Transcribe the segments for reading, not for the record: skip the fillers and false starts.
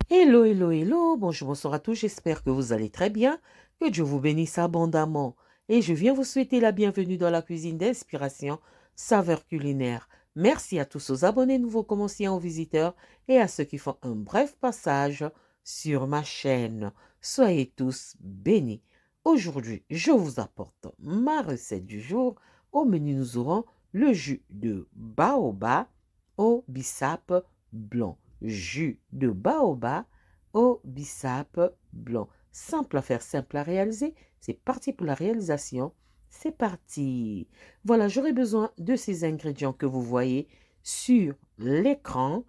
Hello, hello, hello, bonjour, bonsoir à tous, j'espère que vous allez très bien, que Dieu vous bénisse abondamment. Et je viens vous souhaiter la bienvenue dans la cuisine d'inspiration saveur culinaire. Merci à tous aux abonnés nouveaux comme anciens aux visiteurs et à ceux qui font un bref passage sur ma chaîne. Soyez tous bénis. Aujourd'hui, je vous apporte ma recette du jour. Au menu, nous aurons le jus de baobab au bissap blanc. Jus de baobab au bissap blanc. Simple à faire, simple à réaliser. C'est parti pour la réalisation. C'est parti. Voilà, j'aurai besoin de ces ingrédients que vous voyez sur l'écran.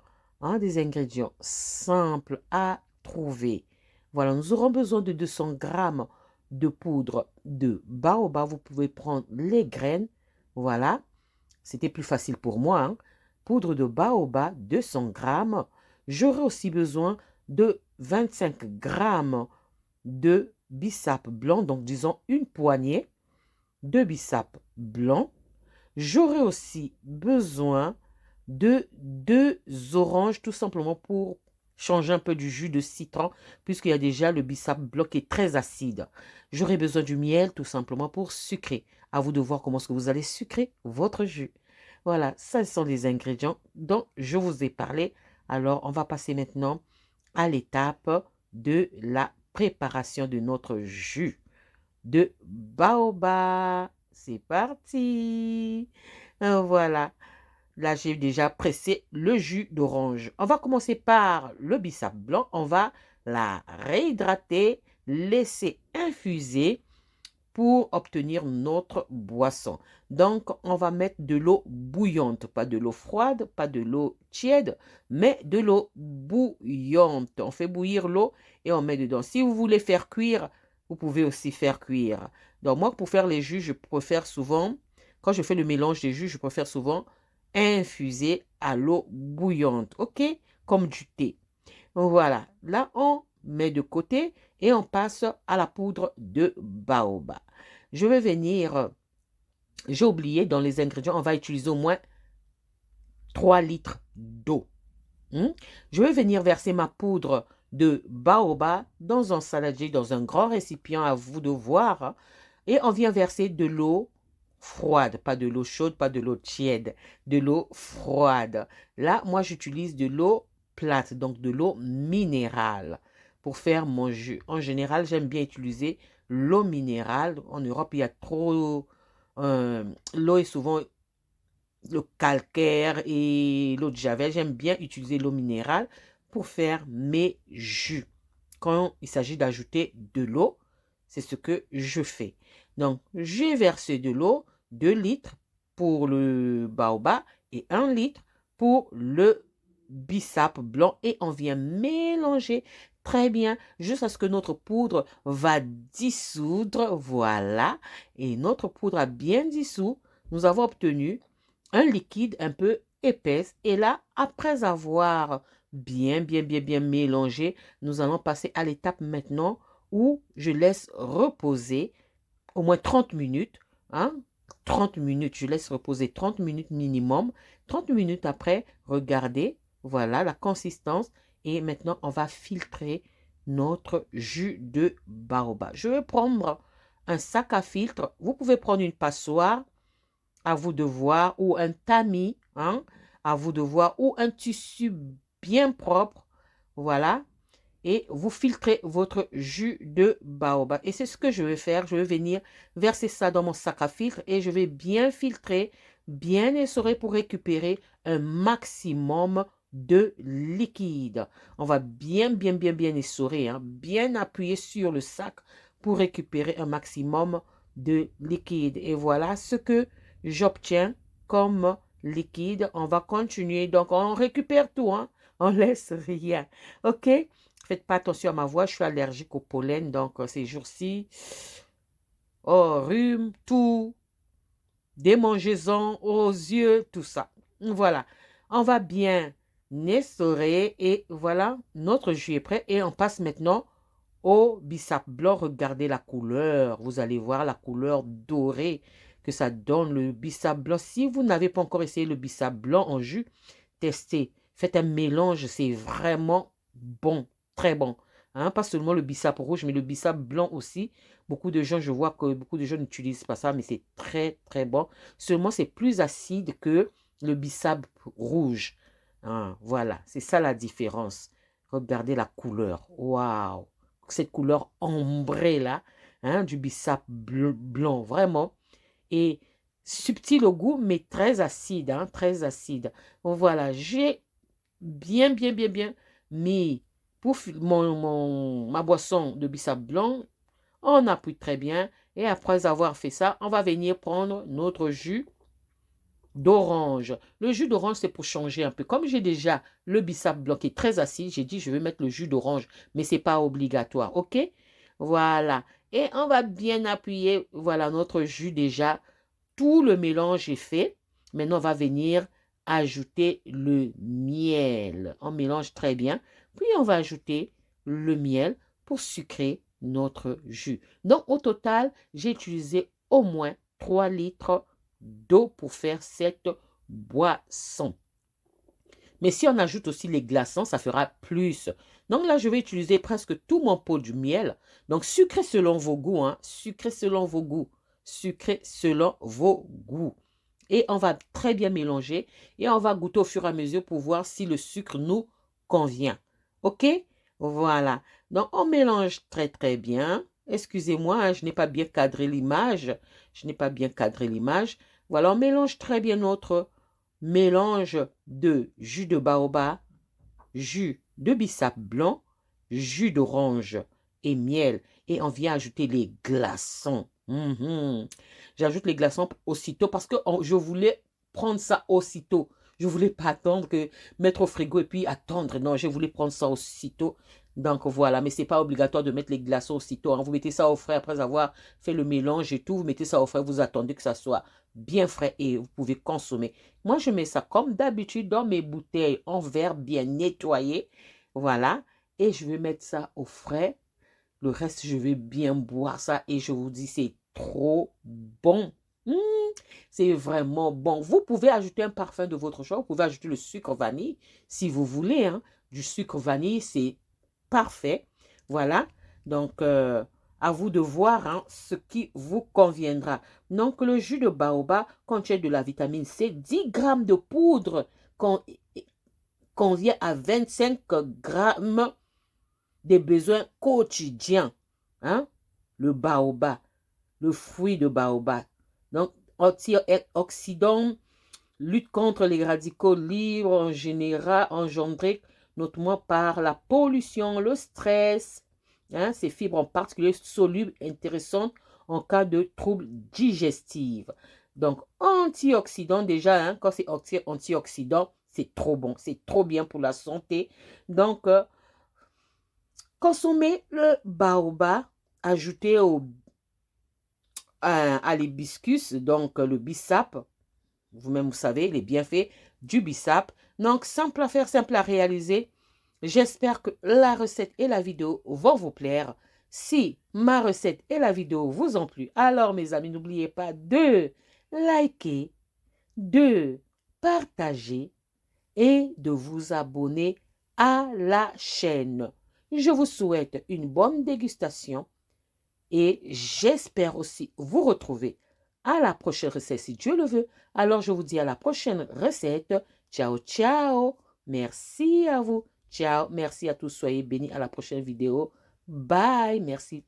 Des ingrédients simples à trouver. Voilà, nous aurons besoin de 200 grammes de poudre de baobab. Vous pouvez prendre les graines. Voilà, c'était plus facile pour moi. Poudre de baobab, 200 grammes. J'aurai aussi besoin de 25 grammes de bissap blanc, donc disons une poignée de bissap blanc. J'aurai aussi besoin de 2 oranges, tout simplement pour changer un peu du jus de citron, puisqu'il y a déjà le bissap blanc qui est très acide. J'aurai besoin du miel, tout simplement pour sucrer. À vous de voir comment est-ce que vous allez sucrer votre jus. Voilà, ce sont les ingrédients dont je vous ai parlé. Alors, on va passer maintenant à l'étape de la préparation de notre jus de baobab. C'est parti. Voilà. Là, j'ai déjà pressé le jus d'orange. On va commencer par le bissap blanc. On va la réhydrater, laisser infuser pour obtenir notre boisson. Donc, on va mettre de l'eau bouillante, pas de l'eau froide, pas de l'eau tiède, mais de l'eau bouillante. On fait bouillir l'eau et on met dedans. Si vous voulez faire cuire, vous pouvez aussi faire cuire. Donc, moi, pour faire les jus, je préfère souvent, quand je fais le mélange des jus, je préfère souvent infuser à l'eau bouillante, ok? Comme du thé. Voilà, là, on met de côté et on passe à la poudre de baobab. Je vais venir, j'ai oublié, dans les ingrédients, on va utiliser au moins 3 litres d'eau. Je vais venir verser ma poudre de baobab dans un saladier, dans un grand récipient, à vous de voir. Et on vient verser de l'eau froide, pas de l'eau chaude, pas de l'eau tiède, de l'eau froide. Là, moi, j'utilise de l'eau plate, donc de l'eau minérale pour faire mon jus. En général, j'aime bien utiliser l'eau minérale. En Europe, il y a trop... l'eau est souvent le calcaire et l'eau de javel. J'aime bien utiliser l'eau minérale pour faire mes jus. Quand il s'agit d'ajouter de l'eau, c'est ce que je fais. Donc, j'ai versé de l'eau, 2 litres pour le baobab et 1 litre pour le bissap blanc. Et on vient mélanger très bien jusqu'à ce que notre poudre va dissoudre. Voilà. Et notre poudre a bien dissous. Nous avons obtenu un liquide un peu épaisse. Et là, après avoir bien mélangé, nous allons passer à l'étape maintenant où je laisse reposer au moins 30 minutes. 30 minutes, je laisse reposer 30 minutes minimum. 30 minutes après, regardez, voilà la consistance. Et maintenant, on va filtrer notre jus de baobab. Je vais prendre un sac à filtre. Vous pouvez prendre une passoire, à vous de voir, ou un tamis, à vous de voir, ou un tissu bien propre, voilà, et vous filtrez votre jus de baobab. Et c'est ce que je vais faire, je vais venir verser ça dans mon sac à filtre et je vais bien filtrer, bien essorer pour récupérer un maximum de liquide. On va bien essorer, bien appuyer sur le sac pour récupérer un maximum de liquide. Et voilà ce que j'obtiens comme liquide. On va continuer. Donc, on récupère tout. On laisse rien. OK? Faites pas attention à ma voix. Je suis allergique au pollen. Donc, ces jours-ci, rhume, tout, démangeaisons aux yeux, tout ça. Voilà. On va bien essorer. Et voilà, notre jus est prêt. Et on passe maintenant au bissap blanc. Regardez la couleur. Vous allez voir la couleur dorée que ça donne le bissap blanc. Si vous n'avez pas encore essayé le bissap blanc en jus, testez. Faites un mélange, c'est vraiment bon, très bon. Hein, pas seulement le bissap rouge, mais le bissap blanc aussi. Beaucoup de gens, je vois que beaucoup de gens n'utilisent pas ça, mais c'est très, très bon. Seulement, c'est plus acide que le bissap rouge. Hein, voilà, c'est ça la différence. Regardez la couleur. Waouh! Cette couleur ambrée là, hein, du bissap blanc, vraiment. Et subtil au goût, mais très acide, hein, très acide. Bon, voilà, j'ai bien mis pour ma boisson de bissap blanc. On appuie très bien. Et après avoir fait ça, on va venir prendre notre jus d'orange. Le jus d'orange, c'est pour changer un peu. Comme j'ai déjà le bissap blanc qui est très acide, j'ai dit je vais mettre le jus d'orange, mais ce n'est pas obligatoire. OK? Voilà. Et on va bien appuyer. Voilà notre jus déjà. Tout le mélange est fait. Maintenant, on va venir ajouter le miel. On mélange très bien. Puis, on va ajouter le miel pour sucrer notre jus. Donc, au total, j'ai utilisé au moins 3 litres d'eau pour faire cette boisson. Mais si on ajoute aussi les glaçons, ça fera plus. Donc là, je vais utiliser presque tout mon pot de miel. Donc, sucré selon vos goûts. Hein. Sucré selon vos goûts. Sucré selon vos goûts. Et on va très bien mélanger. Et on va goûter au fur et à mesure pour voir si le sucre nous convient. OK? Voilà. Donc, on mélange très, très bien. Excusez-moi, hein, je n'ai pas bien cadré l'image. Je n'ai pas bien cadré l'image. Voilà, on mélange très bien notre mélange de jus de baobab, jus de bissap blanc, jus d'orange et miel. Et on vient ajouter les glaçons. J'ajoute les glaçons aussitôt parce que je voulais prendre ça aussitôt. Je ne voulais pas attendre que mettre au frigo et puis attendre. Non, je voulais prendre ça aussitôt. Donc voilà, mais ce n'est pas obligatoire de mettre les glaçons aussitôt. Hein. Vous mettez ça au frais après avoir fait le mélange et tout. Vous mettez ça au frais, vous attendez que ça soit bien frais et vous pouvez consommer. Moi, je mets ça comme d'habitude dans mes bouteilles en verre bien nettoyées. Voilà. Et je vais mettre ça au frais. Le reste, je vais bien boire ça et je vous dis, c'est trop bon. C'est vraiment bon. Vous pouvez ajouter un parfum de votre choix. Vous pouvez ajouter le sucre vanille si vous voulez. Hein. Du sucre vanille, c'est parfait. Voilà. Donc, à vous de voir hein, ce qui vous conviendra. Donc, le jus de baobab contient de la vitamine C. 10 grammes de poudre convient à 25 grammes des besoins quotidiens. Hein? Le baobab, le fruit de baobab. Donc, antioxydant, lutte contre les radicaux libres en général engendrés notamment par la pollution, le stress. Hein? Ces fibres en particulier solubles, intéressantes en cas de troubles digestifs. Donc, antioxydant déjà, hein, quand c'est antioxydant, c'est trop bon, c'est trop bien pour la santé. Donc, consommez le baobab, ajoutez à l'hibiscus, donc le bissap. Vous-même, vous savez, les bienfaits du bissap. Donc, simple à faire, simple à réaliser. J'espère que la recette et la vidéo vont vous plaire. Si ma recette et la vidéo vous ont plu, alors mes amis, n'oubliez pas de liker, de partager et de vous abonner à la chaîne. Je vous souhaite une bonne dégustation et j'espère aussi vous retrouver à la prochaine recette si Dieu le veut. Alors je vous dis à la prochaine recette. Ciao, ciao. Merci à vous. Ciao. Merci à tous. Soyez bénis à la prochaine vidéo. Bye. Merci.